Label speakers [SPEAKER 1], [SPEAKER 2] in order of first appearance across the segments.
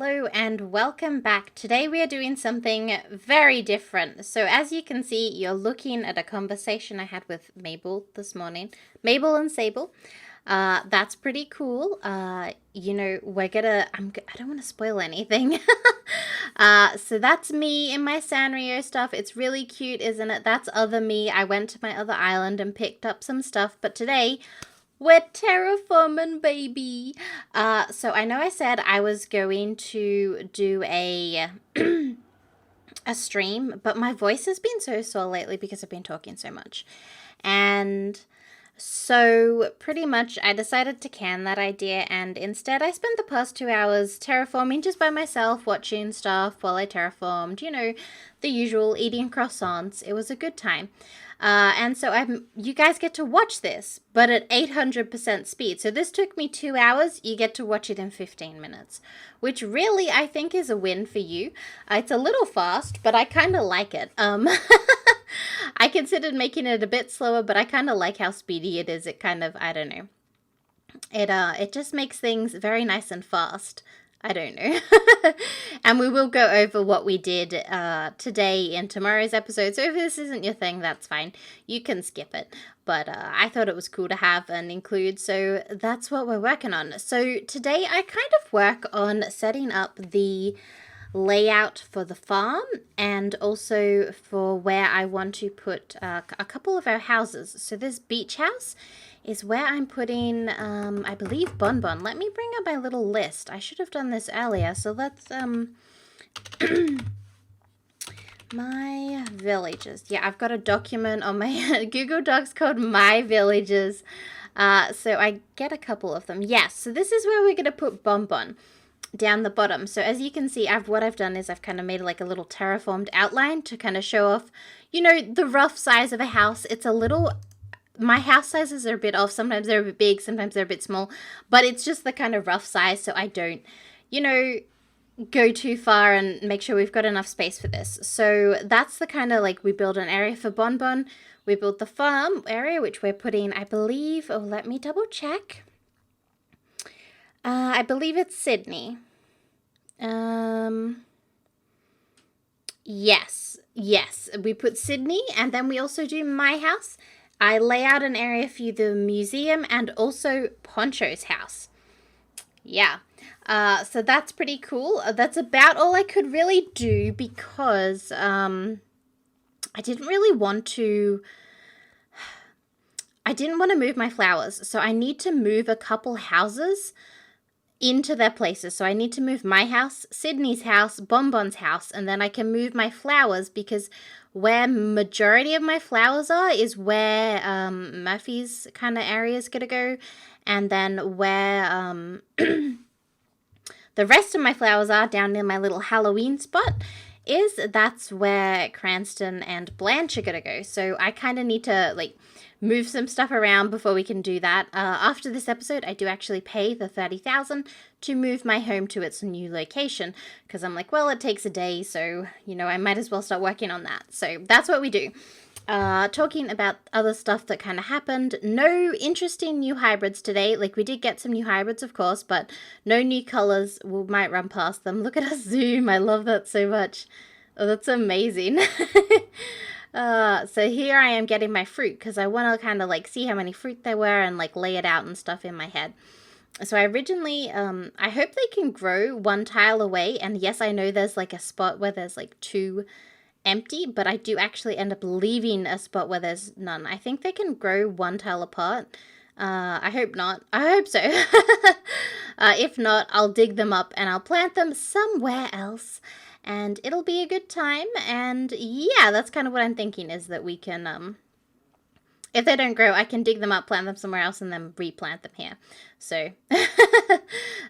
[SPEAKER 1] Hello and welcome back. Today we are doing something very different. So as you can see, you're looking at a conversation I had with Mabel this morning. Mabel and Sable. That's pretty cool. We're gonna, I don't want to spoil anything. So that's me in my Sanrio stuff. It's really cute, isn't it? That's other me. I went to my other island and picked up some stuff, but today we're terraforming, baby. So I know I said I was going to do a stream, but my voice has been so sore lately because I've been talking so much. And so pretty much I decided to can that idea, and instead I spent the past 2 hours terraforming just by myself, watching stuff while I terraformed, the usual, eating croissants. It was a good time. And so you guys get to watch this, but at 800% speed. So this took me 2 hours. You get to watch it in 15 minutes, which really I think is a win for you. It's a little fast, but I kind of like it. I considered making it a bit slower, but I kind of like how speedy it is. It kind of, I don't know. It just makes things very nice and fast. I don't know. And we will go over what we did today in tomorrow's episode. So if this isn't your thing, that's fine. You can skip it. But I thought it was cool to have and include. So that's what we're working on. So today I kind of work on setting up the layout for the farm and also for where I want to put a couple of our houses. So this beach house is where I'm putting, I believe, Bonbon. Let me bring up my little list. I should have done this earlier. So let's, my villages. Yeah, I've got a document on my Google Docs called My Villages. So I get a couple of them. Yes, so this is where we're going to put Bonbon down the bottom. So as you can see, what I've done is I've kind of made like a little terraformed outline to kind of show off, the rough size of a house. It's a little... My house sizes are a bit off. Sometimes they're a bit big, sometimes they're a bit small, but it's just the kind of rough size, so I don't, go too far and make sure we've got enough space for this. So that's the kind of we build an area for Bonbon. We built the farm area, which we're putting, I believe, let me double check. I believe it's Sydney. Yes, we put Sydney, and then we also do my house. I lay out an area for the museum and also Poncho's house. Yeah. So that's pretty cool. That's about all I could really do because I didn't want to move my flowers. So I need to move a couple houses into their places. So I need to move my house, Sydney's house, Bonbon's house, and then I can move my flowers because where majority of my flowers are is where Murphy's kind of area is going to go, and then where the rest of my flowers are down near my little Halloween spot that's where Cranston and Blanche are going to go. So I kind of need to move some stuff around before we can do that. After this episode, I do actually pay the $30,000 to move my home to its new location because I'm like, well, it takes a day, so I might as well start working on that. So that's what we do. Talking about other stuff that kind of happened. No interesting new hybrids today. We did get some new hybrids, of course, but no new colors. We might run past them. Look at us zoom. I love that so much. Oh, that's amazing. So here I am getting my fruit because I want to kind of see how many fruit there were and lay it out and stuff in my head. So I originally, I hope they can grow one tile away. And yes, I know there's a spot where there's 2 empty, but I do actually end up leaving a spot where there's none. I think they can grow one tile apart. I hope not. I hope so. If not, I'll dig them up and I'll plant them somewhere else. And it'll be a good time. And yeah, that's kind of what I'm thinking is that we can, if they don't grow, I can dig them up, plant them somewhere else, and then replant them here. So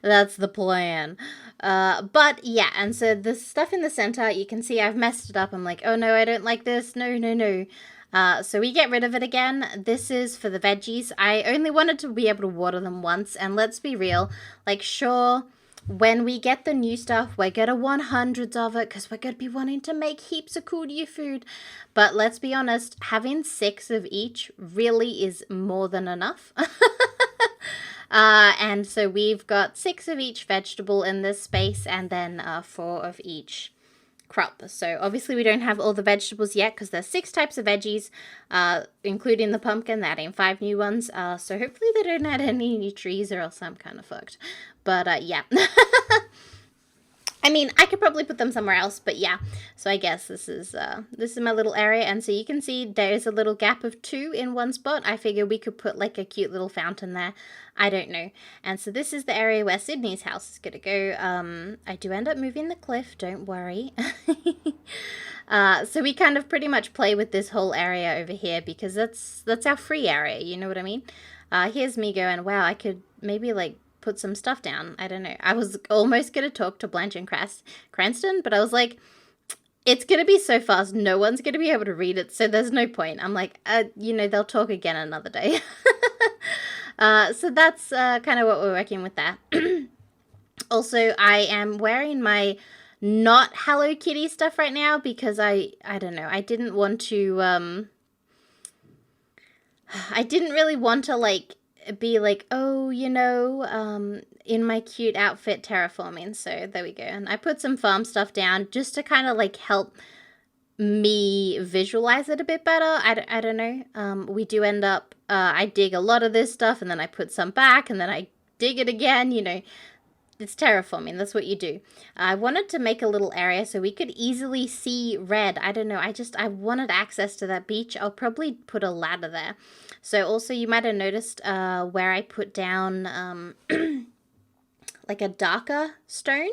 [SPEAKER 1] that's the plan. But yeah, and so the stuff in the center, you can see I've messed it up. I'm like, oh no, I don't like this. No. So we get rid of it again. This is for the veggies. I only wanted to be able to water them once. And let's be real, sure, when we get the new stuff, we're going to want hundreds of it because we're going to be wanting to make heaps of cool new food. But let's be honest, having 6 of each really is more than enough. And so we've got 6 of each vegetable in this space, and then 4 of each crop. So obviously we don't have all the vegetables yet because there's 6 types of veggies, including the pumpkin, they're adding 5 new ones. So hopefully they don't add any new trees or else I'm kind of fucked. But yeah. I mean, I could probably put them somewhere else, but yeah. So I guess this is my little area, and so you can see there's a little gap of 2 in one spot. I figure we could put like a cute little fountain there. I don't know. And so this is the area where Sydney's house is gonna go. I do end up moving the cliff, don't worry. So we kind of pretty much play with this whole area over here because that's our free area, you know what I mean? Here's me going, wow, I could maybe like put some stuff down. I don't know. I was almost going to talk to Blanche and Cranston, but I was like, it's going to be so fast. No one's going to be able to read it, so there's no point. I'm like, they'll talk again another day. So that's kind of what we're working with there. Also, I am wearing my not Hello Kitty stuff right now because I don't know. I didn't want to, I didn't really want to like be like, oh, in my cute outfit terraforming. So there we go. And I put some farm stuff down just to kind of like help me visualize it a bit better. I don't know. We do end up, I dig a lot of this stuff and then I put some back and then I dig it again, It's terraforming. That's what you do. I wanted to make a little area so we could easily see red. I don't know. I wanted access to that beach. I'll probably put a ladder there. So also you might have noticed where I put down like a darker stone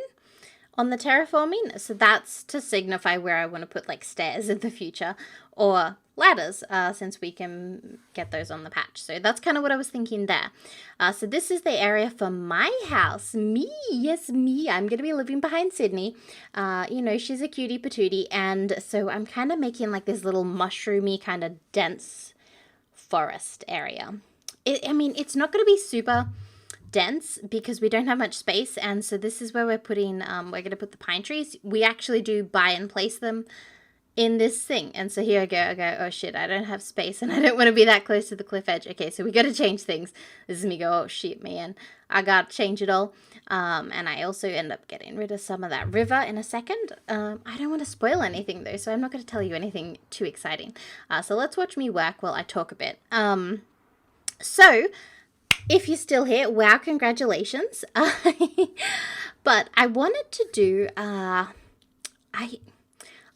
[SPEAKER 1] on the terraforming. So that's to signify where I want to put like stairs in the future or ladders, since we can get those on the patch. So that's kind of what I was thinking there. So this is the area for my house. Me, yes, me. I'm going to be living behind Sydney. She's a cutie patootie. And so I'm kind of making like this little mushroomy kind of dense forest area. It's not going to be super dense because we don't have much space. And so this is where we're putting, we're going to put the pine trees. We actually do buy and place them in this thing. And so here I go, oh shit, I don't have space and I don't want to be that close to the cliff edge. Okay, so we got to change things. This is me go, oh shit, man, I got to change it all. And I also end up getting rid of some of that river in a second. I don't want to spoil anything though, so I'm not going to tell you anything too exciting. So let's watch me work while I talk a bit. So if you're still here, wow, congratulations. But I wanted to do,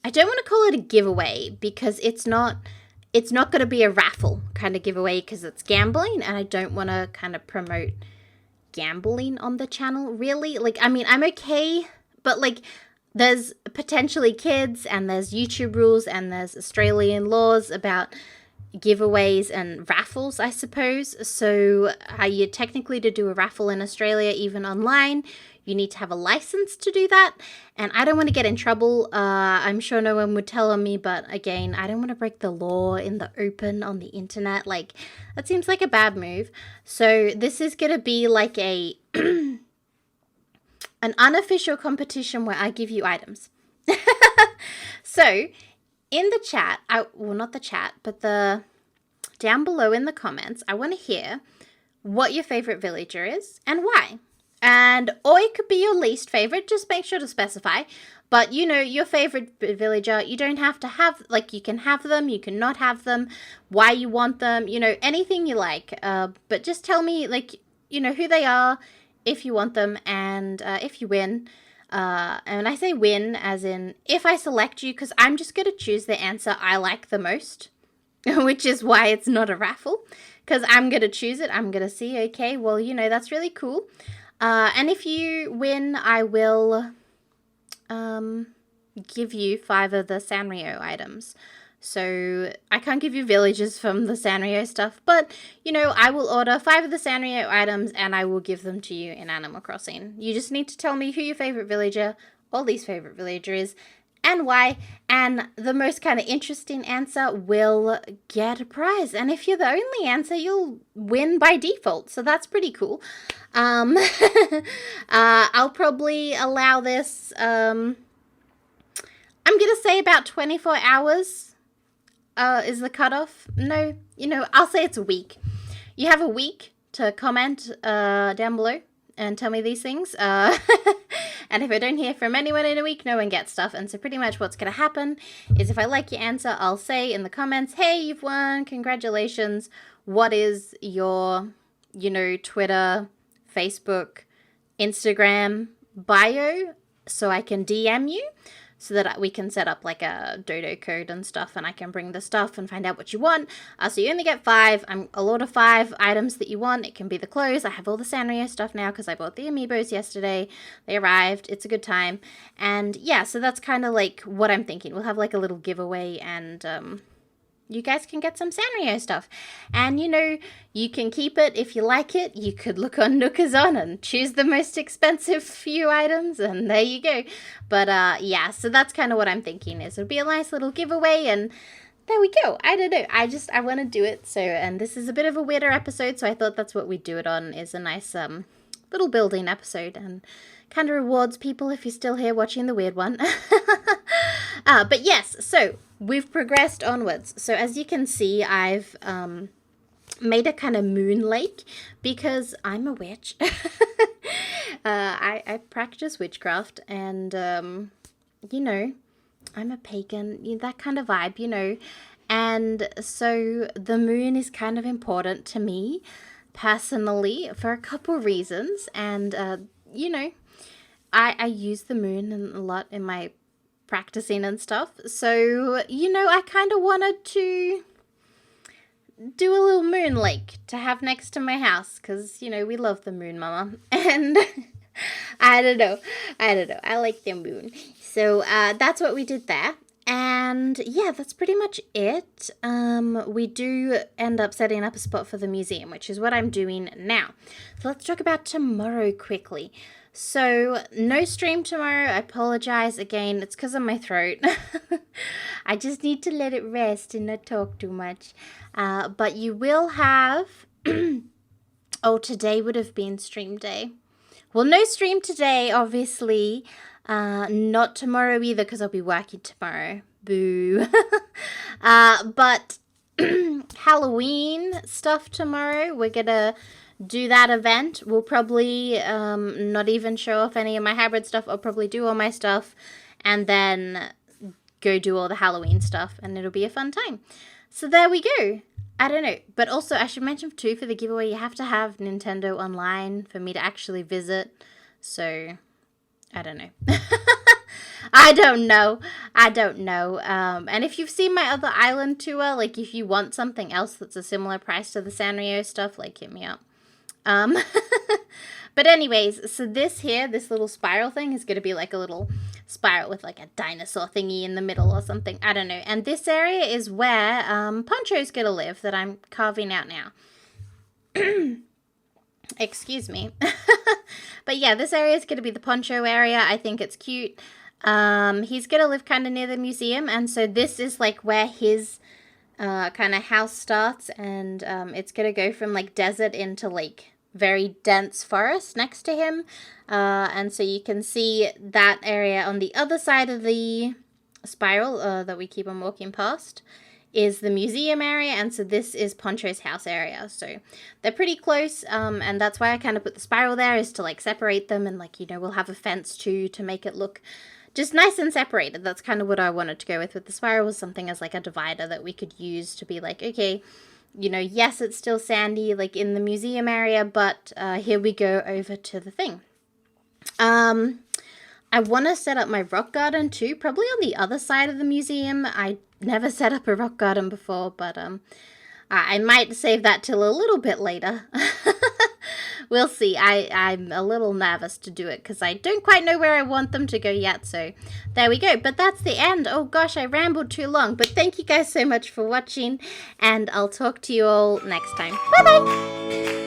[SPEAKER 1] I don't want to call it a giveaway because it's not going to be a raffle kind of giveaway because it's gambling and I don't want to kind of promote gambling on the channel really. I'm okay, but there's potentially kids and there's YouTube rules and there's Australian laws about giveaways and raffles, I suppose. So you technically to do a raffle in Australia, even online, you need to have a license to do that. And I don't want to get in trouble. I'm sure no one would tell on me, but again, I don't want to break the law in the open on the internet. That seems like a bad move. So this is going to be like an unofficial competition where I give you items. So in the chat, not the chat, but down below in the comments, I want to hear what your favorite villager is and why. Or it could be your least favorite, just make sure to specify. But your favorite villager, you don't have to have, you can have them, you can not have them, why you want them, anything you like. But just tell me, who they are, if you want them, and if you win. And I say win as in if I select you, because I'm just going to choose the answer I like the most, which is why it's not a raffle, because I'm going to choose it. I'm going to see, okay, well, that's really cool. And if you win, I will give you 5 of the Sanrio items. So I can't give you villages from the Sanrio stuff, but, I will order 5 of the Sanrio items and I will give them to you in Animal Crossing. You just need to tell me who your favorite villager or least favorite villager is and why, and the most kind of interesting answer will get a prize. And if you're the only answer, you'll win by default, so that's pretty cool. I'll probably allow this, I'm gonna say about 24 hours is the cutoff. No, I'll say it's a week. You have a week to comment down below and tell me these things. And if I don't hear from anyone in a week, no one gets stuff. And so pretty much what's going to happen is if I like your answer, I'll say in the comments, hey, you've won, congratulations. What is your, Twitter, Facebook, Instagram bio so I can DM you so that we can set up like a dodo code and stuff, and I can bring the stuff and find out what you want. So you only get 5. I'm a lot of 5 items that you want. It can be the clothes. I have all the Sanrio stuff now because I bought the amiibos yesterday. They arrived. It's a good time. And yeah, so that's kind of like what I'm thinking. We'll have like a little giveaway, and you guys can get some Sanrio stuff. And, you can keep it if you like it. You could look on Nookazon and choose the most expensive few items, and there you go. But, yeah, so that's kind of what I'm thinking is it'll be a nice little giveaway, and there we go. I don't know. I want to do it. So, and this is a bit of a weirder episode, so I thought that's what we'd do it on, is a nice little building episode, and kind of rewards people if you're still here watching the weird one. But yes, so we've progressed onwards. So as you can see, I've made a kind of moon lake because I'm a witch. I practice witchcraft, and I'm a pagan, that kind of vibe, And so the moon is kind of important to me personally for a couple reasons, and I use the moon a lot in my practicing and stuff. So, I kind of wanted to do a little moon lake to have next to my house because, we love the moon, mama. And I don't know. I like the moon. So that's what we did there. And yeah, that's pretty much it. We do end up setting up a spot for the museum, which is what I'm doing now. So let's talk about tomorrow quickly. So, no stream tomorrow. I apologize again. It's because of my throat. I just need to let it rest and not talk too much. But you will have... today would have been stream day. Well, no stream today, obviously. Not tomorrow either because I'll be working tomorrow. Boo. But Halloween stuff tomorrow. We're going to do that event. We'll probably not even show off any of my hybrid stuff. I'll probably do all my stuff and then go do all the Halloween stuff, and it'll be a fun time. So there we go. I don't know. But also, I should mention too, for the giveaway, you have to have Nintendo Online for me to actually visit. So, I don't know. I don't know. And if you've seen my other island tour, like if you want something else that's a similar price to the Sanrio stuff, like hit me up. But anyways, so this little spiral thing is going to be like a little spiral with like a dinosaur thingy in the middle or something. I don't know. And this area is where Poncho's going to live that I'm carving out now. Excuse me. But yeah, this area is going to be the Poncho area. I think it's cute. He's going to live kind of near the museum. And so this is like where his kind of house starts. And it's going to go from like desert into like very dense forest next to him. And so you can see that area on the other side of the spiral that we keep on walking past is the museum area, and so this is Poncho's house area. So they're pretty close, and that's why I kind of put the spiral there, is to like separate them, and like, we'll have a fence too to make it look just nice and separated. That's kind of what I wanted to go with the spiral, was something as like a divider that we could use to be like, okay, yes, it's still sandy like in the museum area, but here we go over to the thing. I want to set up my rock garden too, probably on the other side of the museum. I never set up a rock garden before, but I might save that till a little bit later. We'll see. I'm a little nervous to do it because I don't quite know where I want them to go yet, so there we go. But that's the end. Oh gosh, I rambled too long, but thank you guys so much for watching, and I'll talk to you all next time. Bye bye.